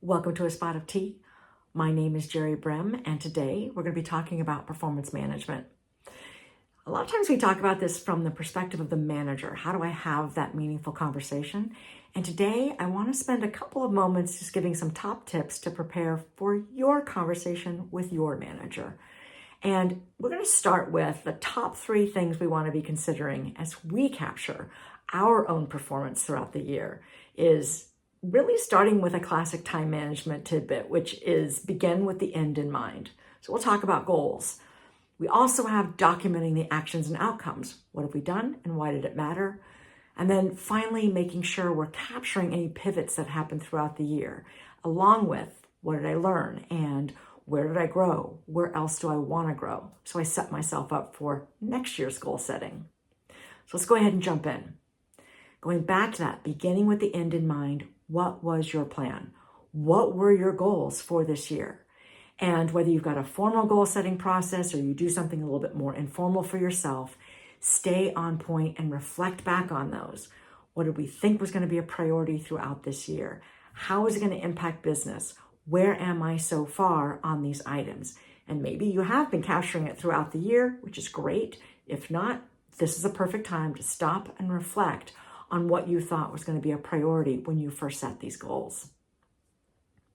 Welcome to A Spot of Tea. My name is Gerri Brehm, and today we're going to be talking about performance management. A lot of times we talk about this from the perspective of the manager. How do I have that meaningful conversation? And today I want to spend a couple of moments just giving some top tips to prepare for your conversation with your manager. And we're going to start with the top 3 things we want to be considering as we capture our own performance throughout the year is really starting with a classic time management tidbit, which is begin with the end in mind. So we'll talk about goals. We also have documenting the actions and outcomes. What have we done and why did it matter? And then finally, making sure we're capturing any pivots that happen throughout the year, along with what did I learn and where did I grow? Where else do I want to grow? So I set myself up for next year's goal setting. So let's go ahead and jump in. Going back to that, beginning with the end in mind, what was your plan? What were your goals for this year? And whether you've got a formal goal setting process or you do something a little bit more informal for yourself, stay on point and reflect back on those. What did we think was going to be a priority throughout this year? How is it going to impact business? Where am I so far on these items? And maybe you have been capturing it throughout the year, which is great. If not, this is a perfect time to stop and reflect on what you thought was going to be a priority when you first set these goals.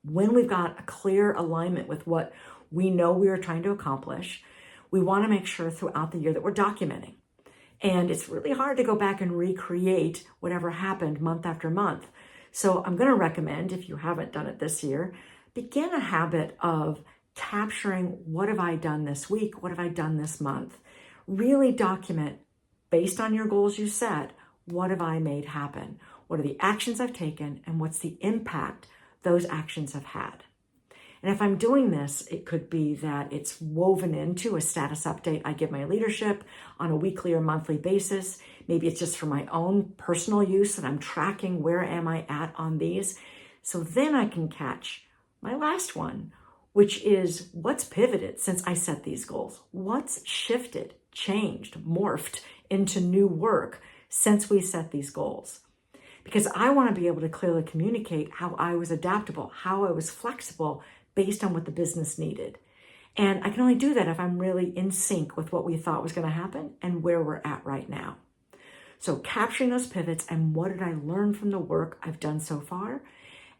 When we've got a clear alignment with what we know we are trying to accomplish, we want to make sure throughout the year that we're documenting. And it's really hard to go back and recreate whatever happened month after month. So I'm going to recommend, if you haven't done it this year, begin a habit of capturing what have I done this week, what have I done this month. Really document, based on your goals you set, what have I made happen? What are the actions I've taken and what's the impact those actions have had? And if I'm doing this, it could be that it's woven into a status update I give my leadership on a weekly or monthly basis. Maybe it's just for my own personal use and I'm tracking where am I at on these. So then I can catch my last one, which is what's pivoted since I set these goals? What's shifted, changed, morphed into new work since we set these goals? Because I want to be able to clearly communicate how I was adaptable, how I was flexible based on what the business needed. And I can only do that if I'm really in sync with what we thought was going to happen and where we're at right now. So capturing those pivots and what did I learn from the work I've done so far?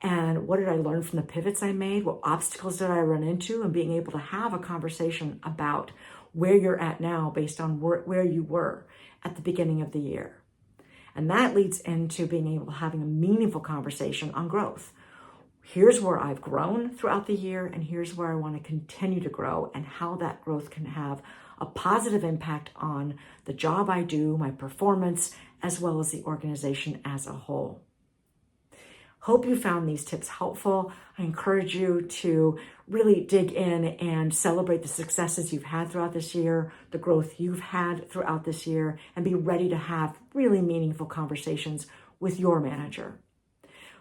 And what did I learn from the pivots I made? What obstacles did I run into? And being able to have a conversation about where you're at now based on where you were at the beginning of the year. And that leads into being able to having a meaningful conversation on growth. Here's where I've grown throughout the year, and here's where I want to continue to grow, and how that growth can have a positive impact on the job I do, my performance, as well as the organization as a whole. Hope you found these tips helpful. I encourage you to really dig in and celebrate the successes you've had throughout this year, the growth you've had throughout this year, and be ready to have really meaningful conversations with your manager.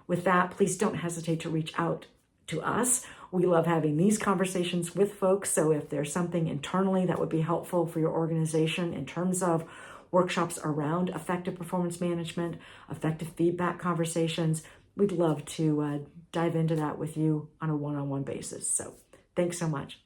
With that, please don't hesitate to reach out to us. We love having these conversations with folks. So if there's something internally that would be helpful for your organization in terms of workshops around effective performance management, effective feedback conversations, we'd love to dive into that with you on a one-on-one basis. So thanks so much.